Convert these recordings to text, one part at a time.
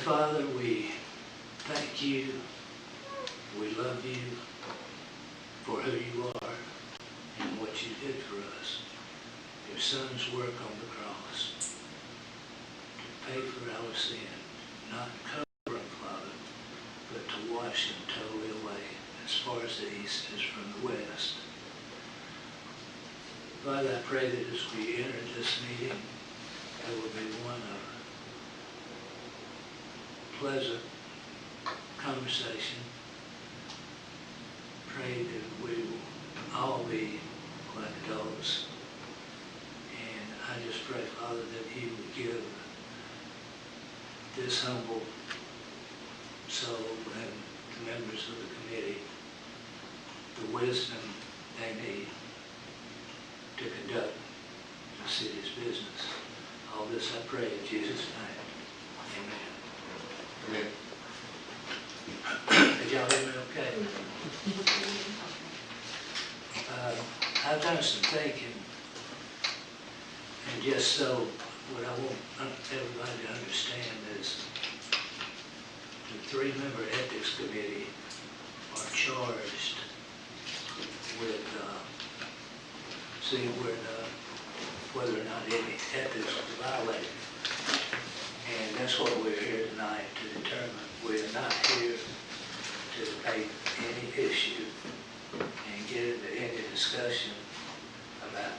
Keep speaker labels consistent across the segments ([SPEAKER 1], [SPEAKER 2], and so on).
[SPEAKER 1] Father, we thank you, we love you for who you are and what you did for us. Your Son's work on the cross to pay for our sin, not cover them, Father, but to wash them totally away as far as the east is from the west. Father, I pray that as we enter this meeting, it will be one of pleasant conversation. Pray that we will all be like adults. And I just pray, Father, that you would give this humble soul and the members of the committee the wisdom they need to conduct the city's business. All this I pray in Jesus' name. Amen. Amen. Did y'all hear me okay? I've done some thinking, and just so what I want everybody to understand is the 3-member ethics committee are charged with seeing whether or not any ethics was violated. And that's what we're here tonight to determine. We're not here to debate any issue and get into any discussion about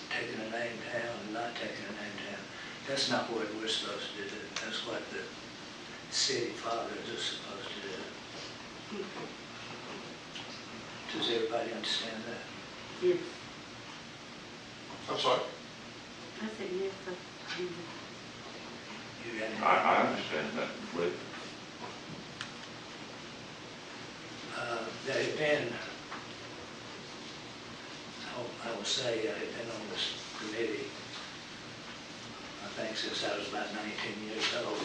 [SPEAKER 1] taking a name down and not taking a name down. That's not what we're supposed to do. That's what the city fathers are supposed to do. Does everybody understand that?
[SPEAKER 2] Yes.
[SPEAKER 3] I'm sorry?
[SPEAKER 2] I said yes.
[SPEAKER 1] You got any?
[SPEAKER 4] I understand that completely.
[SPEAKER 1] There have been, I will say, I have been on this committee, I think since I was about 19 years old.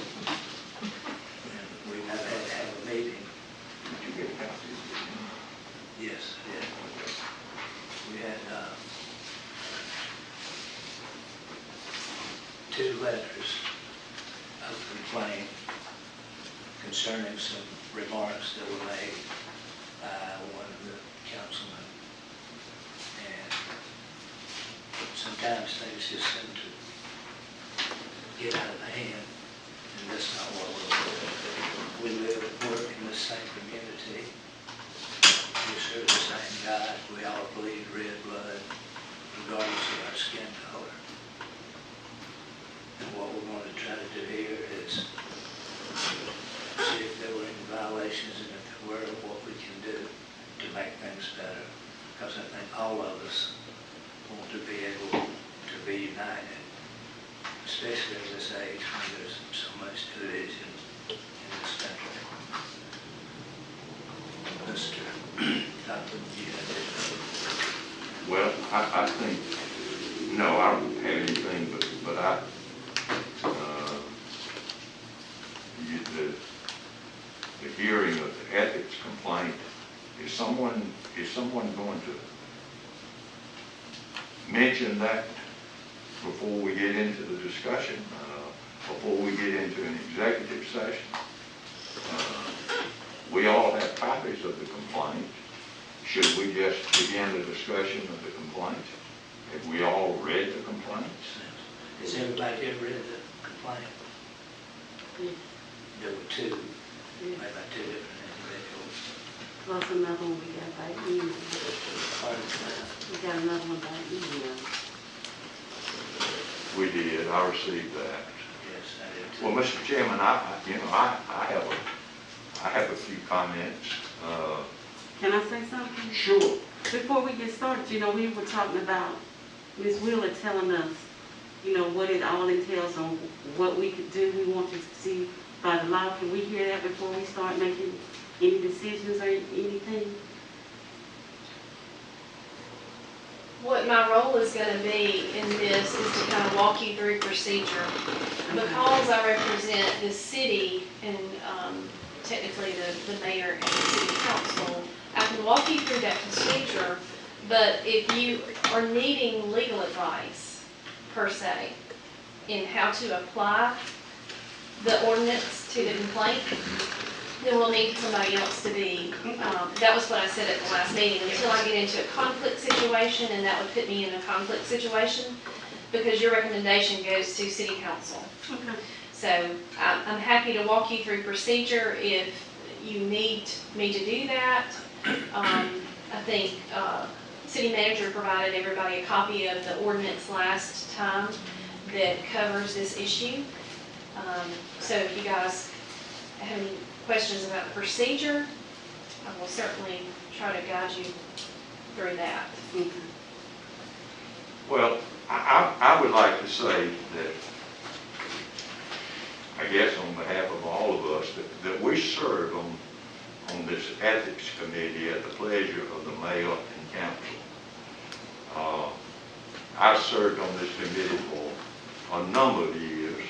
[SPEAKER 1] And we've never had to have a meeting.
[SPEAKER 4] Did you get copies?
[SPEAKER 1] Yes, yeah. We had 2 letters of complaint concerning some remarks that were made by one of the councilmen. And sometimes things just seem to get out of hand, and that's not what we live and work in the same community. We serve the same God. We all bleed red blood, regardless of our skin color. And what we're going to try to do here is see if there were any violations, and if there were, what we can do to make things better. Because I think all of us want to be able to be united, especially at this age when there's so much division in this country. Mr. Cochran, you have anything?
[SPEAKER 4] Well, I think, no, I don't have anything, but the hearing of the ethics complaint, is someone going to mention that before we get into the discussion, before we get into an executive session? We all have copies of the complaint. Should we just begin the discussion of the complaint? Have we all read the complaint?
[SPEAKER 1] Has everybody here read the complaint?
[SPEAKER 2] Yes.
[SPEAKER 1] There were 2,
[SPEAKER 2] Yes.
[SPEAKER 1] made by 2 different individuals.
[SPEAKER 2] Plus another one we got by email.
[SPEAKER 1] Pardon me.
[SPEAKER 2] We got another one by email.
[SPEAKER 4] We did. I received that.
[SPEAKER 1] Yes, I did too.
[SPEAKER 4] Well, Mr. Chairman, I have a few comments.
[SPEAKER 2] Can I say something?
[SPEAKER 4] Sure.
[SPEAKER 2] Before we get started, we were talking about Ms. Wheeler telling us, what it all entails on what we could do. We want to see by the law. Can we hear that before we start making any decisions or anything?
[SPEAKER 5] What my role is going to be in this is to kind of walk you through procedure. Because I represent the city and technically the mayor and the city council, I can walk you through that procedure, but if you are needing legal advice, per se, in how to apply the ordinance to the complaint, then we'll need somebody else to be, that was what I said at the last meeting, until I get into a conflict situation, and that would put me in a conflict situation, because your recommendation goes to city council.
[SPEAKER 2] Okay.
[SPEAKER 5] So I'm happy to walk you through procedure if you need me to do that. I think city manager provided everybody a copy of the ordinance last time that covers this issue. So if you guys have any questions about the procedure, I will certainly try to guide you through that.
[SPEAKER 2] Okay.
[SPEAKER 4] Well, I would like to say that, I guess on behalf of all of us, that we serve on this ethics committee at the pleasure of the mayor and council. I've served on this committee for a number of years,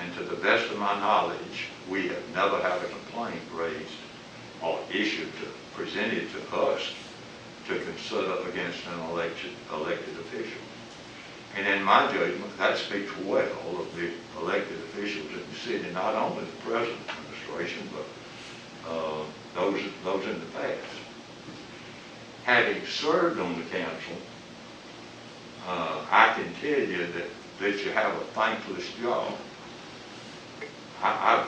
[SPEAKER 4] and to the best of my knowledge, we have never had a complaint raised or presented to us to consider against an elected official. And in my judgment, that speaks well of the elected officials in the city, not only the present administration, but those in the past. Having served on the council, I can tell you that you have a thankless job. I've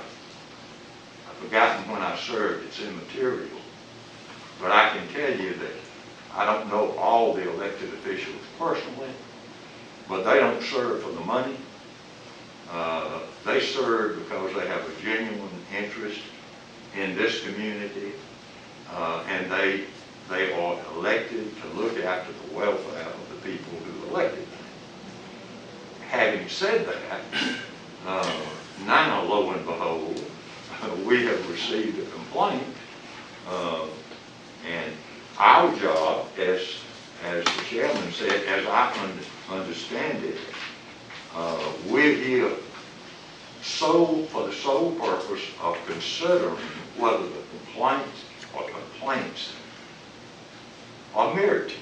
[SPEAKER 4] forgotten when I served, it's immaterial, but I can tell you that I don't know all the elected officials personally, but they don't serve for the money. They serve because they have a genuine interest in this community, and they are elected to look after the welfare of the people who elected them. Having said that, now lo and behold, we have received a complaint, and our job, as the chairman said, as I understand it, we're here for the sole purpose of considering whether the complaints are merited.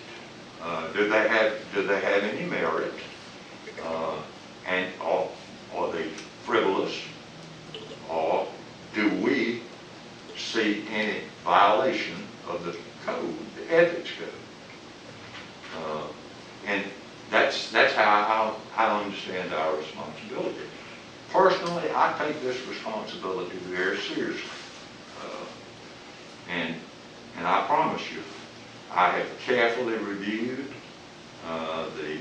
[SPEAKER 4] Do they have any merit, and are they frivolous, or do we see any violation of the code, the ethics code? And that's how I understand our responsibility. Personally, I take this responsibility very seriously. And I promise you, I have carefully reviewed the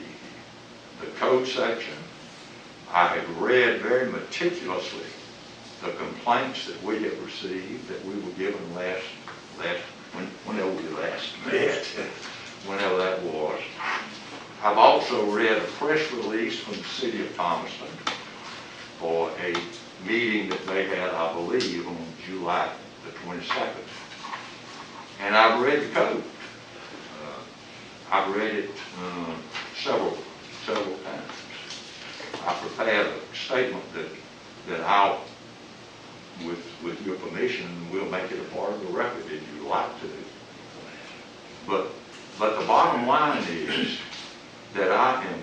[SPEAKER 4] code section. I have read very meticulously the complaints that we have received, that we were given whenever we last met, whenever that was. I've also read a press release from the city of Thomaston for a meeting that they had, I believe, on July the 22nd. And I've read the code. I've read it several times. I prepared a statement that I'll, with your permission, we'll make it a part of the record if you'd like to. But the bottom line is that I am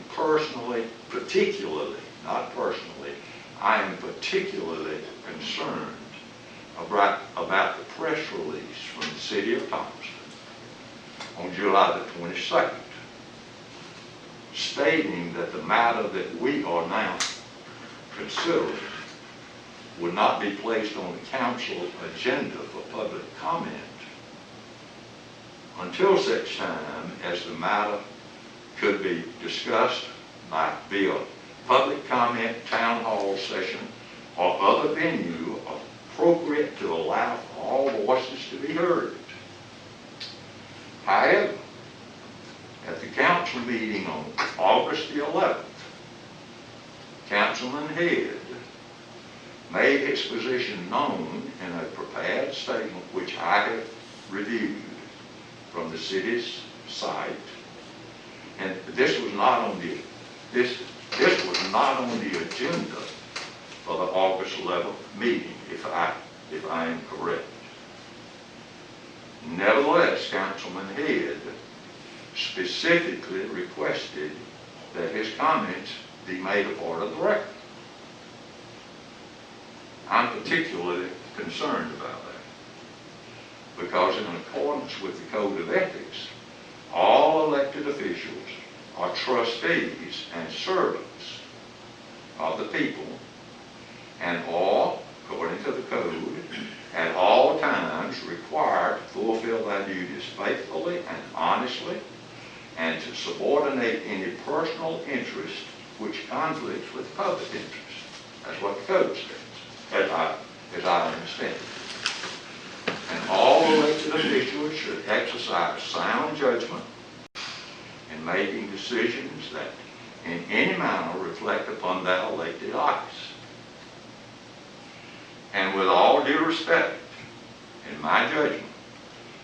[SPEAKER 4] I am particularly concerned about the press release from the city of Thomaston on July the 22nd, stating that the matter that we are now considering would not be placed on the council agenda for public comment until such time as the matter could be discussed via public comment, town hall session, or other venue appropriate to allow for all voices to be heard. However, at the council meeting on August the 11th, Councilman Head made his position known in a prepared statement which I have reviewed from the city's site, and this was not on the agenda for the August 11th meeting, if I am correct. Nevertheless, Councilman Head specifically requested that his comments be made a part of the record. I'm particularly concerned about that. Because in accordance with the Code of Ethics, all elected officials are trustees and servants of the people and are, according to the code, at all times required to fulfill their duties faithfully and honestly and to subordinate any personal interest which conflicts with public interest. That's what the code says, as I understand it. And all elected officials should exercise sound judgment in making decisions that in any manner reflect upon their elected office. And with all due respect, in my judgment,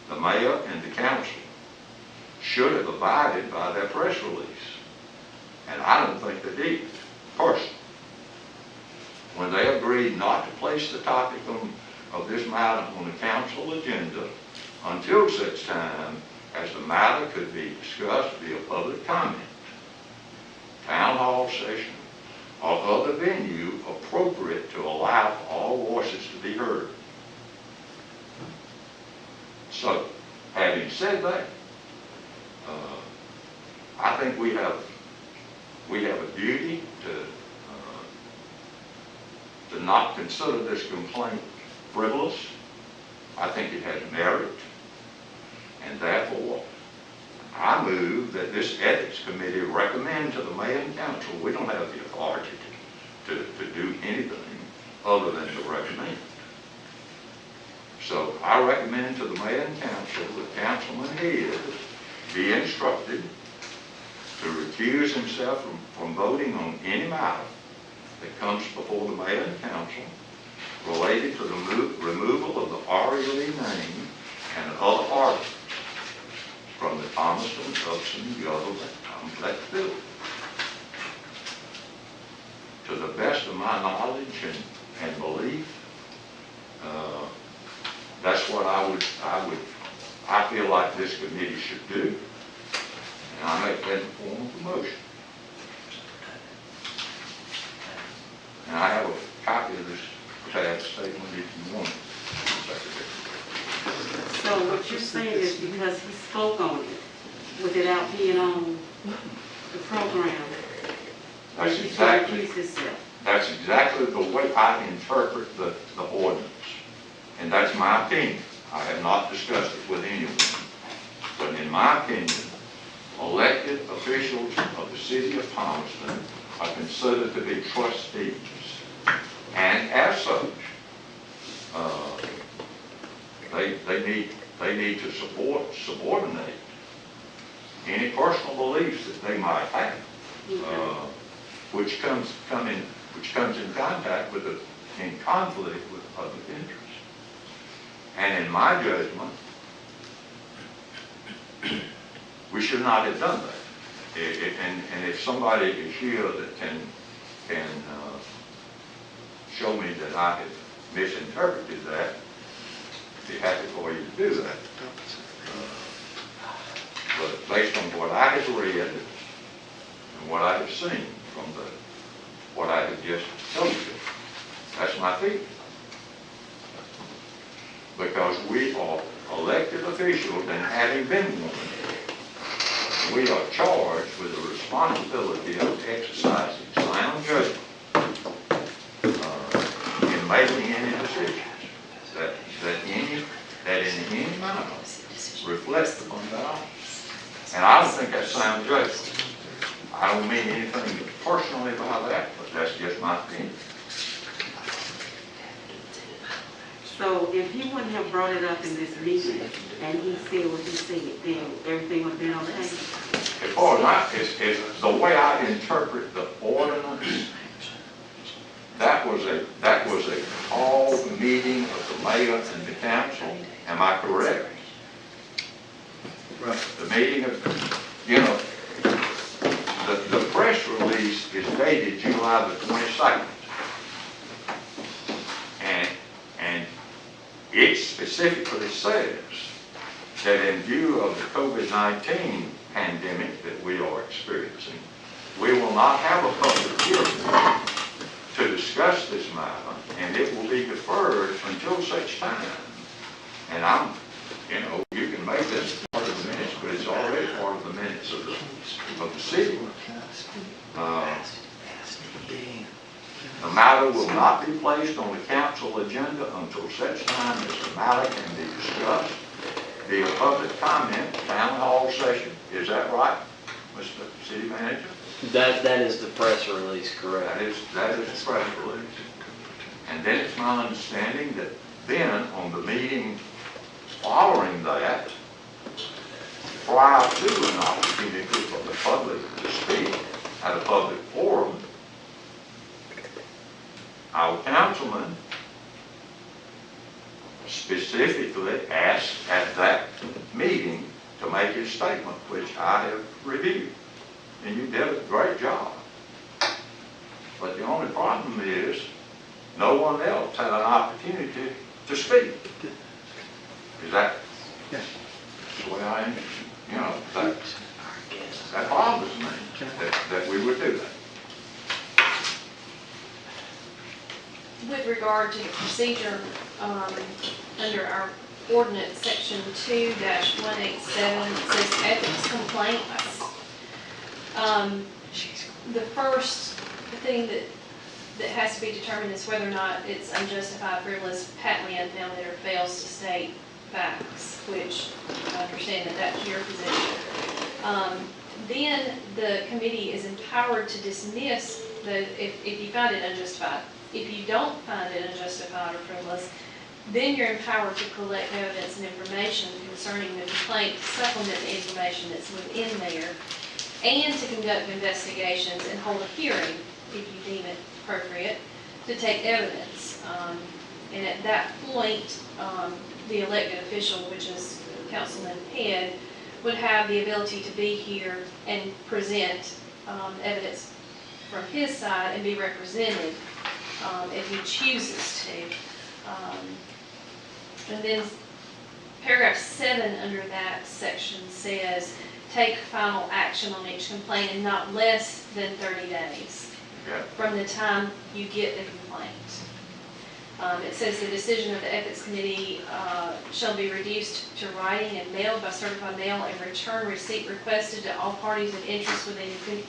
[SPEAKER 4] the mayor and the council should have abided by their press release. And I don't think they did, personally. When they agreed not to place the topic of this matter on the council agenda until such time as the matter could be discussed via public comment, town hall session, or other venue appropriate to allow all voices to be heard. So, having said that, I think we have a duty to not consider this complaint frivolous. I think it has merit, and therefore I move that this ethics committee recommend to the mayor and council. We don't have the authority to do anything other than to recommend. So I recommend to the mayor and council that Councilman Head be instructed to recuse himself from voting on any matter that comes before the mayor and council related to the removal of the R.E. Lee name and other articles from the Thomaston Upson Government Complex Building. To the best of my knowledge and belief, that's what I feel like this committee should do. And I make that in the form of a motion. And I have a copy of this tab statement if you want it.
[SPEAKER 2] So what you're saying is because he spoke on it without being on the program, that he should recuse himself.
[SPEAKER 4] That's exactly the way I interpret the ordinance. And that's my opinion. I have not discussed it with anyone. But in my opinion, elected officials of the city of Thomaston are considered to be trustees. And as such, they need to subordinate any personal beliefs that they might have, which comes in contact with in conflict with public interest. And in my judgment, we should not have done that. And if somebody is here that can show me that I have misinterpreted that, I'd be happy for you to do that. But based on what I have read and what I have seen from what I have just told you, that's my feeling. Because we are elected officials, and having been one, we are charged with the responsibility of exercising sound judgment in making any decisions that in any manner reflect upon that. And I don't think that's sound judgment. I don't mean anything personally by that, but that's just my opinion.
[SPEAKER 2] So if he wouldn't have brought it up in this meeting and he said what he said, then everything would have been okay?
[SPEAKER 4] As far as it's the way I interpret the ordinance, that was a called meeting of the mayor and the council. Am I correct?
[SPEAKER 3] Right.
[SPEAKER 4] The meeting of, the press release is dated July the 22nd. And it specifically says that in view of the COVID-19 pandemic that we are experiencing, we will not have a public hearing to discuss this matter, and it will be deferred until such time. And you can make this part of the minutes, but it's already part of the minutes of the city. The matter will not be placed on the council agenda until such time as the matter can be discussed via public comment, town hall session. Is that right, Mr. City Manager?
[SPEAKER 6] That is the press release, correct?
[SPEAKER 4] That is the press release. And then it's my understanding that then on the meeting following that, prior to an opportunity for the public to speak at a public forum, our councilman specifically asked at that meeting to make his statement, which I have reviewed. And you did a great job. But the only problem is no one else had an opportunity to speak. Is that the way I, that bothers me, that we would do that.
[SPEAKER 5] With regard to the procedure, under our ordinance, section 2-187, it says ethics complaints. The first thing that has to be determined is whether or not it's unjustified, frivolous, patently unfounded, or fails to state facts, which I understand that that's your position. Then the committee is empowered to dismiss if you find it unjustified. If you don't find it unjustified or frivolous, then you're empowered to collect evidence and information concerning the complaint, supplement the information that's within there, and to conduct investigations and hold a hearing, if you deem it appropriate, to take evidence. And at that point, the elected official, which is Councilman Head, would have the ability to be here and present evidence from his side and be represented if he chooses to. And then paragraph 7 under that section says, take final action on each complaint in not less than 30 days from the time you get the complaint. It says the decision of the Ethics Committee shall be reduced to writing and mailed by certified mail, and return receipt requested to all parties of interest within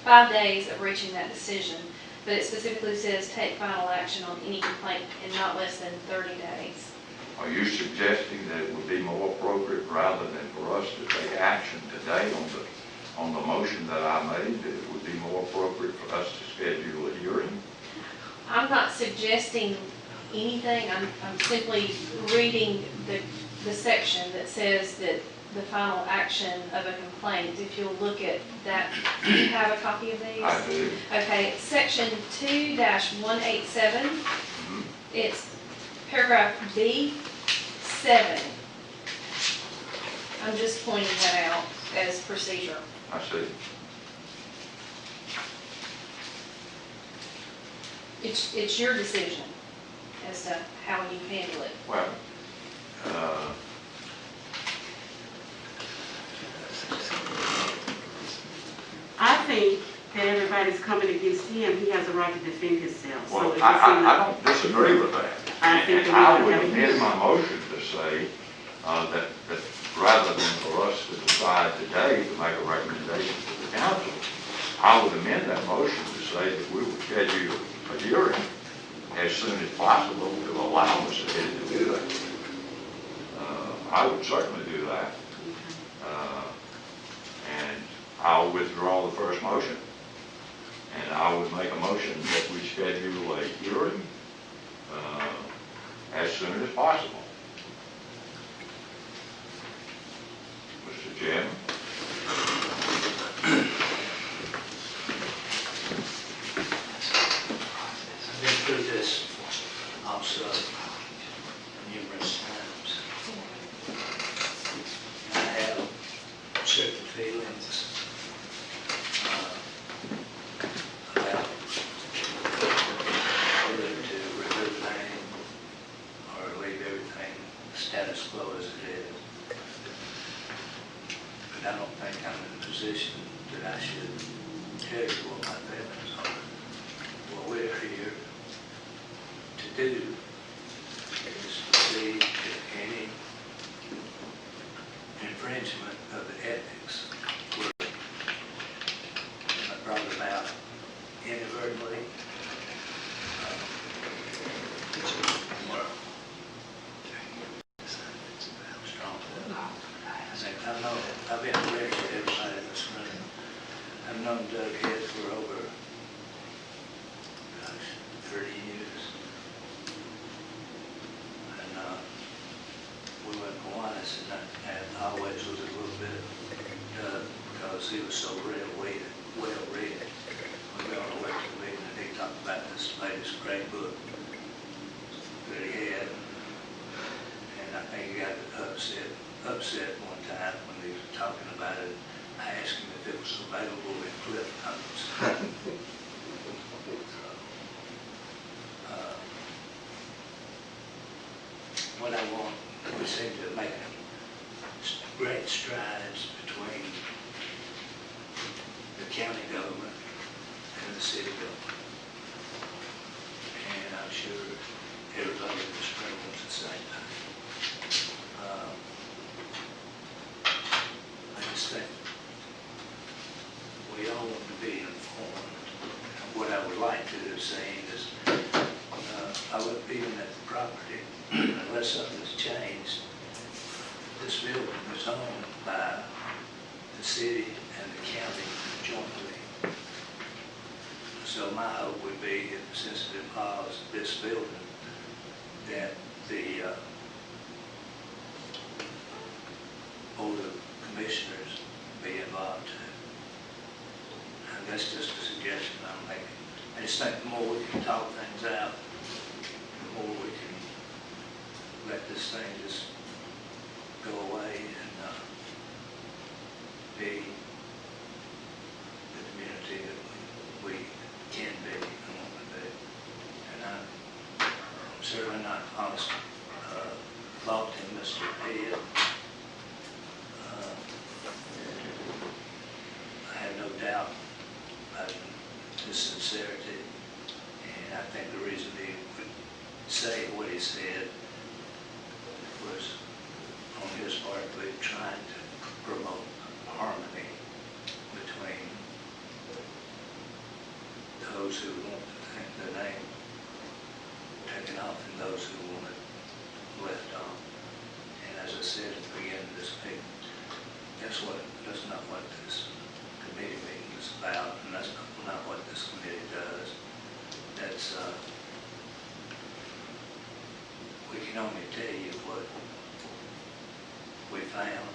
[SPEAKER 5] 5 days of reaching that decision. But it specifically says take final action on any complaint in not less than 30 days.
[SPEAKER 4] Are you suggesting that it would be more appropriate, rather than for us to take action today on the motion that I made, that it would be more appropriate for us to schedule a hearing?
[SPEAKER 5] I'm not suggesting anything. I'm simply reading the section that says that the final action of a complaint, if you'll look at that, do you have a copy of these?
[SPEAKER 4] I do.
[SPEAKER 5] Okay, section 2-187, it's paragraph B7. I'm just pointing that out as procedure.
[SPEAKER 4] I see.
[SPEAKER 5] It's your decision as to how you handle it.
[SPEAKER 4] Well,
[SPEAKER 2] I think that everybody's coming against him, he has a right to defend himself. So
[SPEAKER 4] well,
[SPEAKER 2] if
[SPEAKER 4] I don't disagree with that.
[SPEAKER 2] I think
[SPEAKER 4] And
[SPEAKER 2] that
[SPEAKER 4] I
[SPEAKER 2] we
[SPEAKER 4] would
[SPEAKER 2] have a
[SPEAKER 4] amend
[SPEAKER 2] hearing.
[SPEAKER 4] my motion to say that rather than for us to decide today to make a recommendation to the council, I would amend that motion to say that we would schedule a hearing as soon as possible to allow us to do that. I would certainly do that. And I'll withdraw the first motion. And I would make a motion that we schedule a hearing as soon as possible. Mr. Chairman?
[SPEAKER 1] I've been through this also numerous times. I have certain feelings about whether to remove the name or leave everything status quo as it is. But I don't think I'm in a position that I should tell you what my feelings are. Well, we're here do is to see if any infringement of the ethics were brought about inadvertently. Strong. I think I know, I've been aware of everybody in this room. I've known Doug Head for over, gosh, 30 years. And we went to Kiwanis, and always was a little bit Doug because he was so well-read. We were on a lecture meeting and he talked about this latest great book that he had. And I think he got upset one time when he was talking about it. I asked him if it was available in Cliff Notes. What I want, we seem to make great strides between the county government and the city government. And I'm sure everybody in this room wants the same thing. I just think we all want to be informed. What I would like to do saying is, I look even at the property, unless something has changed, this building is owned by the city and the county jointly. So my hope would be, since it involves this building, that the Board of Commissioners be involved too. And that's just a suggestion I'm making. I just think the more we can talk things out, the more we can let this thing just go away and be the community that we can be and want to be. And I'm certainly not honest, faulting Mr. Head. I have no doubt about his sincerity, and I think the reason he would say what he said was on his part of trying to promote harmony between those who want the name taken off and those who want it left on. And as I said at the beginning of this meeting, that's not what this committee meeting is about, and that's not what this committee does. That's, we can only tell you what we found,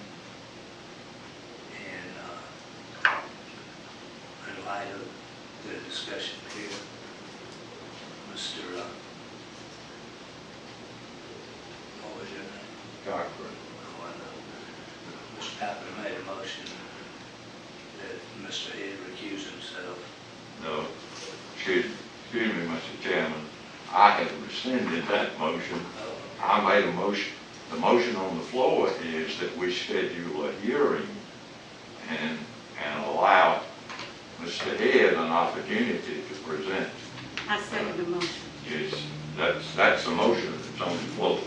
[SPEAKER 1] and in light of the discussion here, Mr. What was your name?
[SPEAKER 4] Cochran.
[SPEAKER 1] Mr. Cochran made a motion that Mr. Head recuse himself.
[SPEAKER 4] No, excuse me, Mr. Chairman, I have rescinded that motion. I made a motion, the motion on the floor is that we schedule a hearing and allow Mr. Head an opportunity to present.
[SPEAKER 2] I second the motion.
[SPEAKER 4] Yes, that's the motion that's on the floor.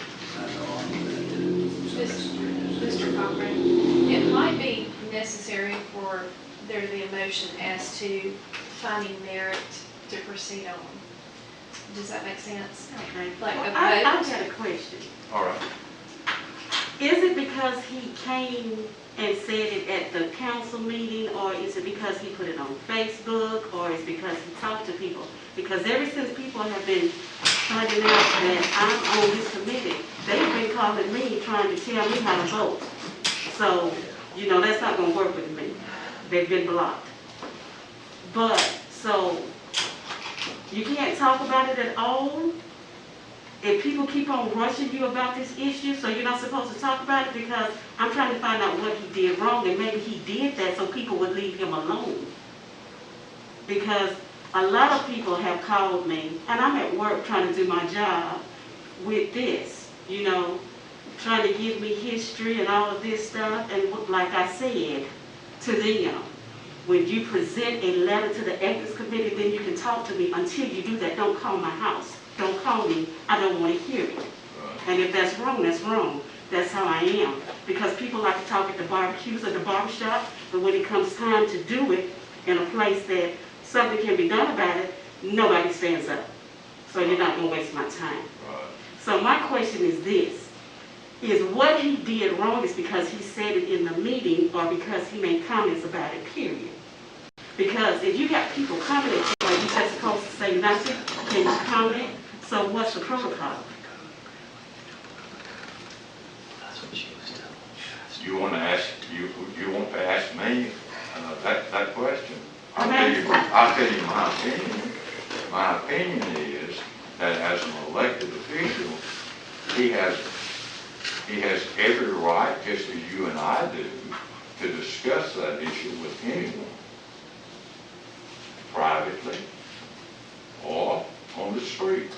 [SPEAKER 5] Mr. Cochran, it might be necessary for there to be a motion as to finding merit to proceed on. Does that make sense?
[SPEAKER 2] Okay.
[SPEAKER 5] Like
[SPEAKER 2] Well,
[SPEAKER 5] a
[SPEAKER 2] I've
[SPEAKER 5] vote?
[SPEAKER 2] got a question.
[SPEAKER 4] All right.
[SPEAKER 2] Is it because he came and said it at the council meeting, or is it because he put it on Facebook, or is it because he talked to people? Because ever since people have been finding out that I'm on this committee, they've been calling me, trying to tell me how to vote. So, you know, that's not gonna work with me. They've been blocked. But, so, you can't talk about it at all? If people keep on rushing you about this issue, so you're not supposed to talk about it? Because I'm trying to find out what he did wrong, and maybe he did that so people would leave him alone. Because a lot of people have called me, and I'm at work trying to do my job with this, you know, trying to give me history and all of this stuff. And like I said to them, when you present a letter to the ethics committee, then you can talk to me. Until you do that, don't call my house. don't call me, I don't want to hear it. And if that's wrong, that's wrong. That's how I am. Because people like to talk at the barbecues, at the barbershop, but when it comes time to do it in a place that something can be done about it, nobody stands up. So you're not going to waste my time. So my question is this. Is what he did wrong is because he said it in the meeting or because he made comments about it, period? Because if you got people commenting, like you're just supposed to say nothing, can you comment? So what's the protocol?
[SPEAKER 6] That's what she was telling me.
[SPEAKER 4] You want to ask, you want to ask me that question?
[SPEAKER 2] I'm
[SPEAKER 4] I'll tell you my opinion. My opinion is that as an elected official, he has every right, just as you and I do, to discuss that issue with anyone, privately or on the street.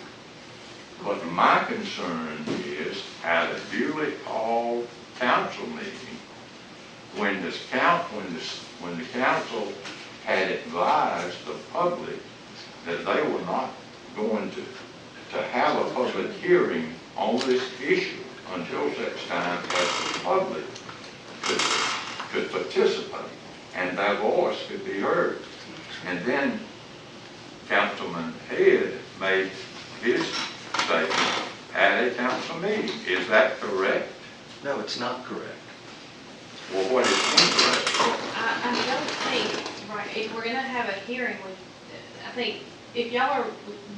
[SPEAKER 4] But my concern is at a duly called council meeting, when the council had advised the public that they were not going to have a public hearing on this issue until such time as the public could participate and their voice could be heard. And then Councilman Head made his statement at a council meeting. Is that correct?
[SPEAKER 6] No, it's not correct.
[SPEAKER 4] Well, what is incorrect?
[SPEAKER 5] I don't think, right, if we're gonna have a hearing, I think if y'all are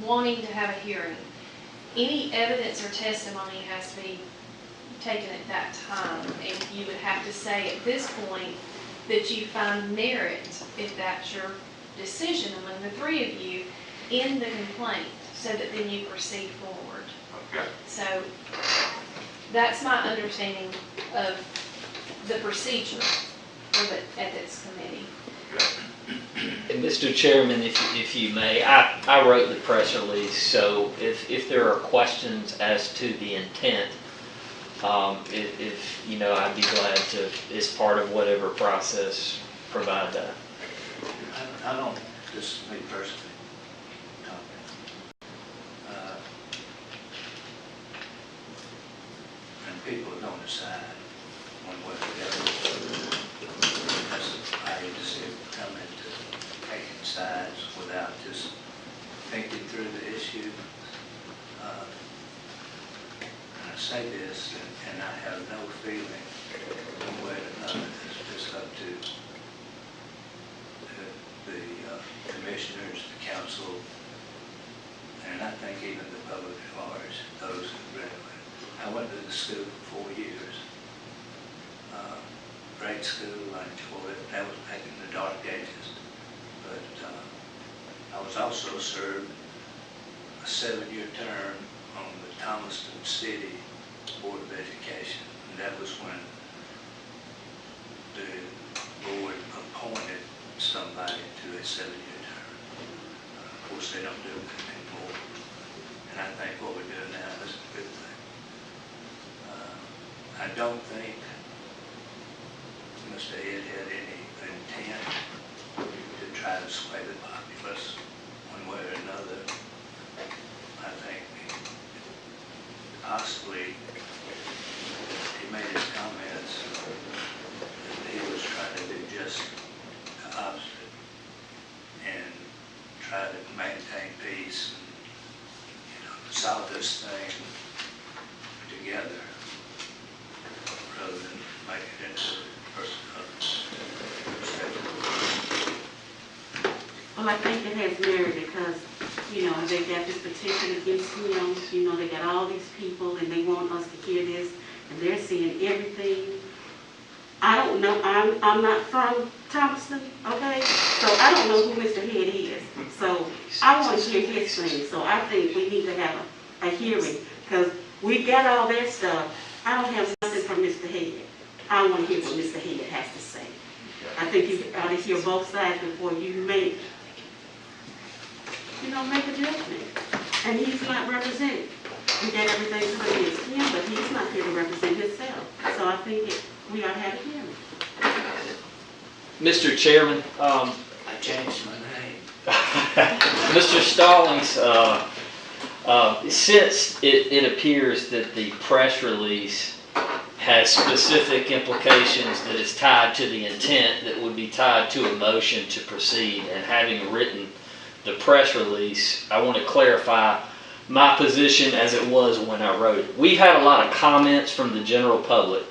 [SPEAKER 5] wanting to have a hearing, any evidence or testimony has to be taken at that time, and you would have to say at this point that you find merit, if that's your decision among the three of you, in the complaint, so that then you proceed forward.
[SPEAKER 4] Okay.
[SPEAKER 5] So that's my understanding of the procedure for the ethics committee.
[SPEAKER 6] And Mr. Chairman, if you may, I wrote the press release, so if there are questions as to the intent, if you know, I'd be glad to, as part of whatever process, provide that.
[SPEAKER 1] I don't, this is me personally talking. And people are going to decide one way or the other. I hate to see it come into taking sides without just thinking through the issue. And I say this, and I have no feeling one way or another. It's just up to the commissioners, the council, and I think even the public at large, those who graduated. I went to the school for 4 years. Great school, I enjoyed it. That was back in the dark ages. But I was also served a 7-year term on the Thomaston City Board of Education. And that was when the board appointed somebody to a 7-year term. Of course, they don't do that anymore. And I think what we're doing now is a good thing. I don't think Mr. Ed had any intent to try to sway the populace one way or another. I think possibly he made his comments that he was trying to do just the opposite and try to maintain peace and, solve this thing together rather than make it into
[SPEAKER 2] Well, I think it has merit because, they got this petition against him, they got all these people and they want us to hear this and they're seeing everything. I don't know, I'm not from Thomaston, okay? So I don't know who Mr. Head is. So I want to hear his thing. So I think we need to have a hearing because we got all that stuff. I don't have nothing from Mr. Head. I want to hear what Mr. Head has to say. I think you ought to hear both sides before you make a judgment. And he's not represented. We got everything put against him, but he's not here to represent himself. So I think we ought to have a hearing.
[SPEAKER 6] Mr. Chairman,
[SPEAKER 1] I changed my name.
[SPEAKER 6] Mr. Stallings, Since it appears that the press release has specific implications that is tied to the intent that would be tied to a motion to proceed, and having written the press release, I want to clarify my position as it was when I wrote it. We've had a lot of comments from the general public,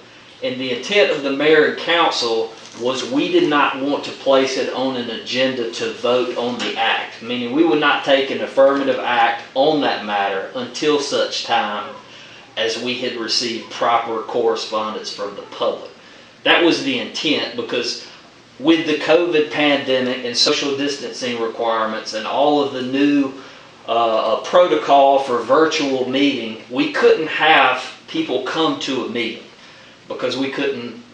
[SPEAKER 6] and the intent of the mayor and council was we did not want to place it on an agenda to vote on the act, meaning we would not take an affirmative act on that matter until such time as we had received proper correspondence from the public. That was the intent, because with the COVID pandemic and social distancing requirements and all of the new protocol for virtual meeting, we couldn't have people come to a meeting because we couldn't,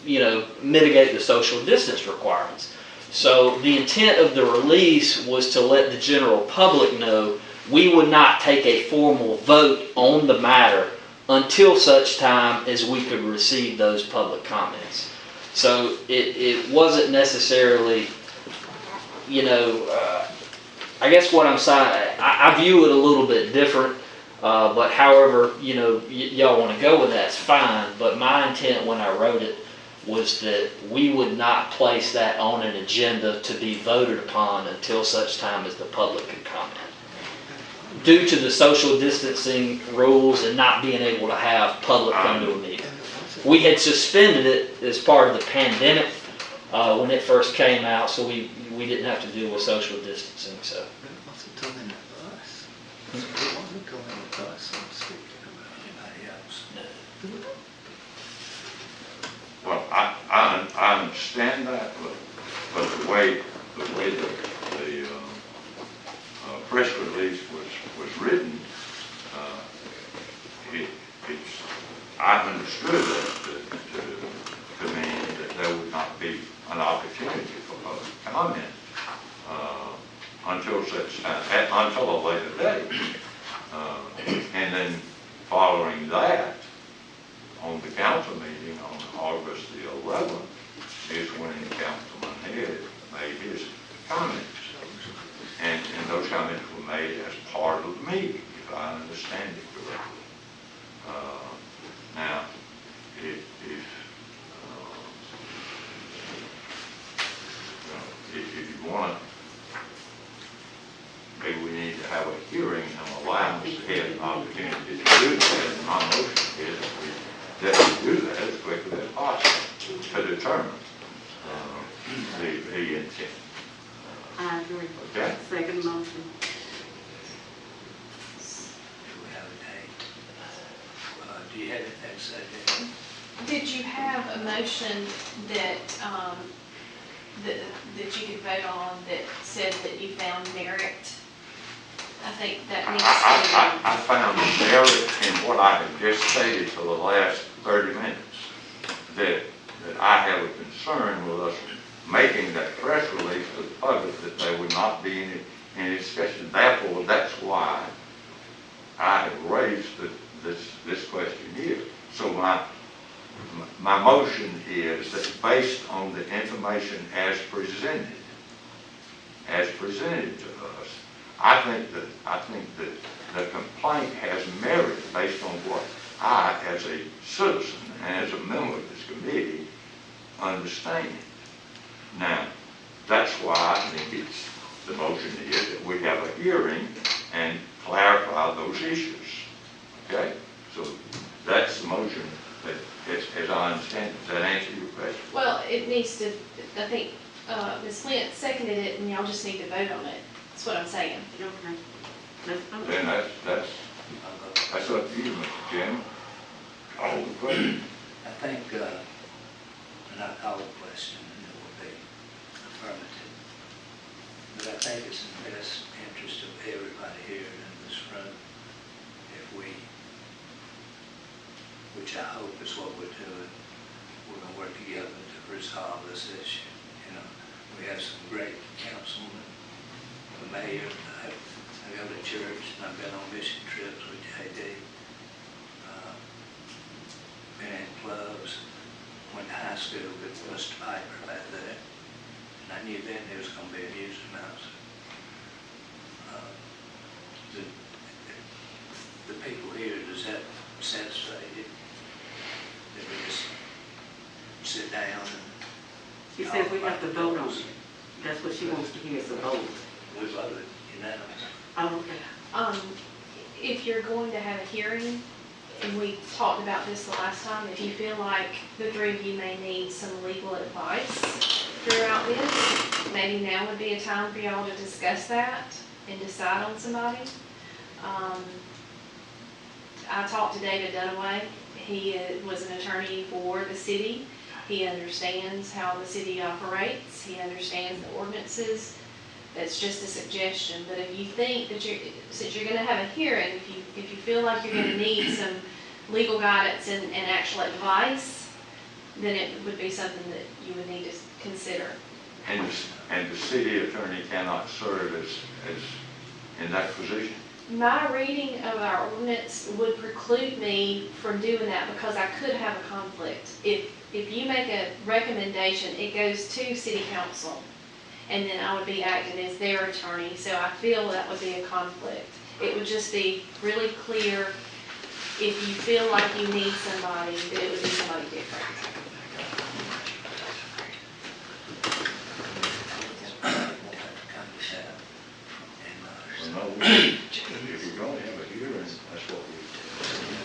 [SPEAKER 6] mitigate the social distance requirements. So the intent of the release was to let the general public know we would not take a formal vote on the matter until such time as we could receive those public comments. So it wasn't necessarily, I guess what I'm saying, I view it a little bit different, but however, y'all want to go with that's fine. But my intent when I wrote it was that we would not place that on an agenda to be voted upon until such time as the public could comment, due to the social distancing rules and not being able to have public come to a meeting. We had suspended it as part of the pandemic when it first came out, so we didn't have to deal with social distancing. So.
[SPEAKER 7] It wasn't done in advice. It wasn't done in advice, I'm speaking about anybody else.
[SPEAKER 4] Well, I understand that, but the way the press release was written, I understood that to mean that there would not be an opportunity for public comment until such time, until a later date. And then following that, on the council meeting on August the 11th is when Councilman Head made his comments. And those comments were made as part of the meeting, if I understand it correctly. Now, if you want, maybe we need to have a hearing and allow us to have an opportunity to do that. And my motion is that we do that as quickly as possible to determine the intent.
[SPEAKER 2] I agree.
[SPEAKER 4] Okay?
[SPEAKER 2] Second motion.
[SPEAKER 1] Do we have a date? Do you have anything to say, David?
[SPEAKER 5] Did you have a motion that, that you could vote on that said that you found merit? I think that needs to
[SPEAKER 4] I found merit in what I have just stated for the last 30 minutes, that I have a concern with us making that press release to the public that there would not be any discussion. Therefore, that's why I have raised this question here. So my motion is that based on the information as presented to us, I think that the complaint has merit based on what I, as a citizen and as a member of this committee, understand. Now, that's why I think the motion is that we have a hearing and clarify those issues. Okay? So that's the motion that, as I understand it. Does that answer your question?
[SPEAKER 5] Well, it needs to, I think, Ms. Flint seconded it, and y'all just need to vote on it. That's what I'm saying.
[SPEAKER 2] Okay. Let's vote.
[SPEAKER 4] Then that's up to you, Mr. Chairman. Call the question.
[SPEAKER 1] I think, not call the question, and it will be affirmative. But I think it's in the best interest of everybody here in this room if we, which I hope is what we're doing, we're going to work together to resolve this issue. We have some great councilmen, the mayor. I go to church, and I've been on mission trips with JD. Been in clubs, went to high school with Mr. Piper back there. And I knew then there was going to be a music mouse. the people here, does that satisfy you? That we just sit down and
[SPEAKER 2] She says we have to vote on it. That's what she wants to hear, is a vote.
[SPEAKER 1] we voted unanimously?
[SPEAKER 2] Oh, okay.
[SPEAKER 5] If you're going to have a hearing, and we talked about this the last time, if you feel like the three of you may need some legal advice throughout this, maybe now would be a time for y'all to discuss that and decide on somebody. I talked to David Dunaway. He was an attorney for the city. He understands how the city operates. He understands the ordinances. That's just a suggestion, but if you think that since you're gonna have a hearing, if you feel like you're gonna need some legal guidance and actual advice, then it would be something that you would need to consider.
[SPEAKER 4] And the city attorney cannot serve as in that position?
[SPEAKER 5] My reading of our ordinance would preclude me from doing that because I could have a conflict. If you make a recommendation, it goes to city council, and then I would be acting as their attorney, so I feel that would be a conflict. It would just be really clear, if you feel like you need somebody, that it would be somebody different.
[SPEAKER 4] Well, no, if we're going to have a hearing, that's what we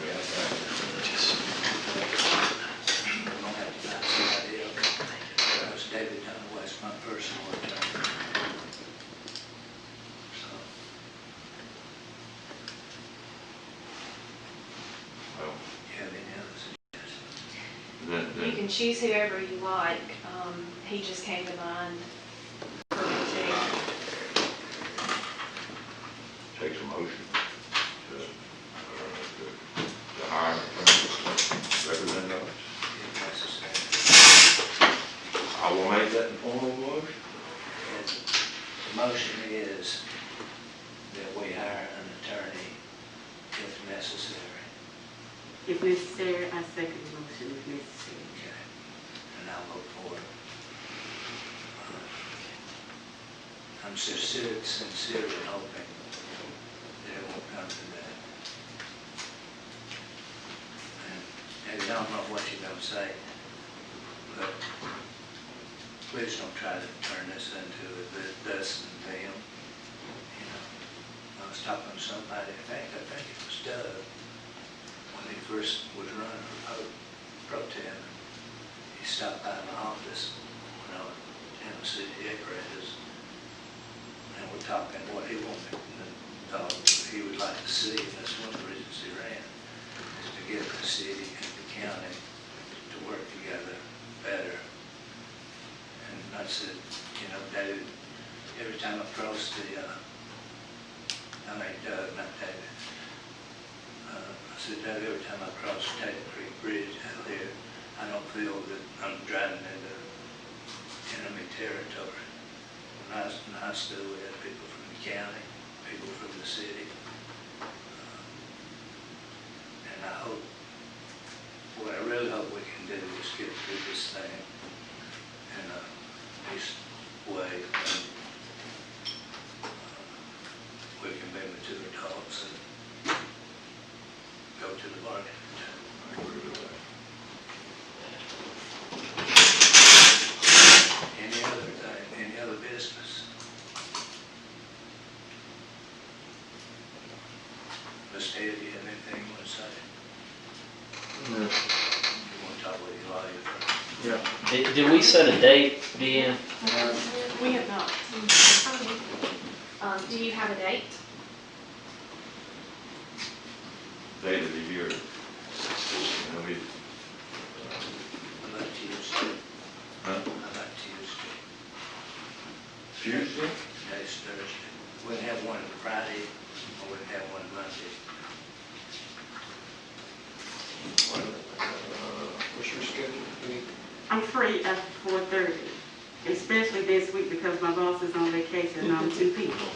[SPEAKER 4] have to have.
[SPEAKER 1] We're gonna have to find somebody else. Because David Dunaway's my personal attorney. So,
[SPEAKER 4] Well,
[SPEAKER 1] you have any other suggestions?
[SPEAKER 4] then
[SPEAKER 5] You can choose whoever you like. He just came to mind for me too.
[SPEAKER 4] takes a motion to hire an attorney to represent us.
[SPEAKER 1] If necessary.
[SPEAKER 4] I will make that in form of a motion.
[SPEAKER 1] And the motion is that we hire an attorney if necessary.
[SPEAKER 2] If necessary, I second the motion if necessary.
[SPEAKER 1] Okay. And I'll vote for it. I'm sincerely hoping that it won't come to that. And I don't know what you're gonna say, but please don't try to turn this into this and them. You know, I was talking to somebody, I think it was Doug, when he first was running for pro tem. He stopped by my office when I was in the city apparatus, and we're talking what he wanted, and thought he would like to see, and that's one of the reasons he ran, is to get the city and the county to work together better. And I said, you know, David, every time I cross Doug, not David. I said, Doug, every time I cross Table Creek Bridge out there, I don't feel that I'm driving into enemy territory. When I was in high school, we had people from the county, people from the city. And I hope, what I really hope we can do is get through this thing in a decent way. And, we can be mature adults and go to the bargaining table.
[SPEAKER 4] I agree with that.
[SPEAKER 1] Any other business? Ms. Ted, do you have anything you want to say?
[SPEAKER 7] No.
[SPEAKER 1] You want to talk with your lawyer first?
[SPEAKER 7] Yeah.
[SPEAKER 6] Did we set a date, Deanne?
[SPEAKER 5] We have not. Do you have a date?
[SPEAKER 4] Date of the year. You know,
[SPEAKER 1] How about Tuesday?
[SPEAKER 4] huh?
[SPEAKER 1] How about Tuesday?
[SPEAKER 4] Tuesday?
[SPEAKER 1] Today's Thursday. We can have one Friday, or we can have one Monday.
[SPEAKER 3] What's your schedule?
[SPEAKER 2] I'm free after 4:30, especially this week because my boss is on vacation and I'm two people.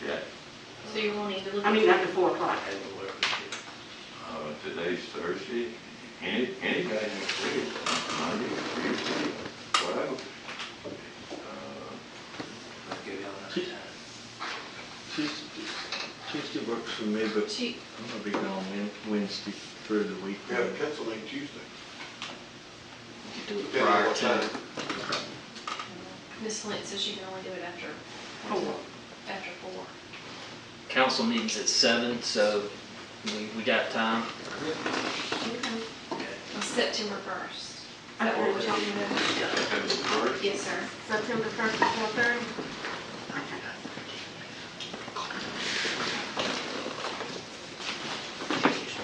[SPEAKER 4] Yeah.
[SPEAKER 5] So you're wanting to look
[SPEAKER 2] I
[SPEAKER 5] at.
[SPEAKER 2] mean, after 4 o'clock.
[SPEAKER 1] Okay, we'll work with you.
[SPEAKER 4] Today's Thursday. Any day next week, Monday, Tuesday, whatever.
[SPEAKER 1] I'll give y'all enough time.
[SPEAKER 7] She's works for me, but
[SPEAKER 5] She,
[SPEAKER 7] I'm gonna be gone Wednesday through the week.
[SPEAKER 3] We have a council meeting Tuesday.
[SPEAKER 6] Do it
[SPEAKER 3] Depending on
[SPEAKER 6] prior
[SPEAKER 3] what
[SPEAKER 6] to.
[SPEAKER 3] time.
[SPEAKER 5] Ms. Flint says she can only do it after,
[SPEAKER 2] Oh,
[SPEAKER 5] after 4.
[SPEAKER 6] Council meeting's at 7, so we got time.
[SPEAKER 2] okay.
[SPEAKER 5] On September 1st. Is that what we're talking about?
[SPEAKER 4] September first.
[SPEAKER 5] Yes, sir.
[SPEAKER 2] September 1st at 4:30?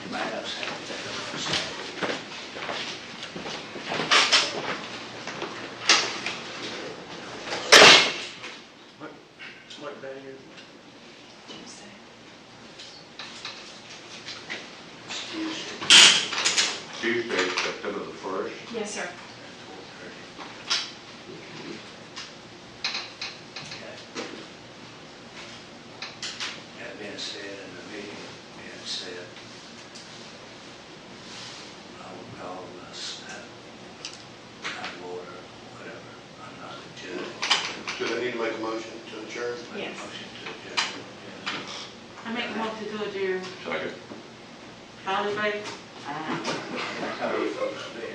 [SPEAKER 1] You might have something that I'm saying.
[SPEAKER 7] What day is
[SPEAKER 5] Tuesday.
[SPEAKER 4] Tuesday, September the first.
[SPEAKER 5] Yes, sir.
[SPEAKER 1] That being said, in the meeting being said, I will call this out of order, whatever, I'm not a judge.
[SPEAKER 3] Do they need to make a motion to adjourn?
[SPEAKER 1] Make a
[SPEAKER 5] Yes.
[SPEAKER 1] motion to adjourn.
[SPEAKER 2] I make a motion to adjourn.
[SPEAKER 4] Second.
[SPEAKER 2] All in favor?
[SPEAKER 1] That's how you're supposed to be.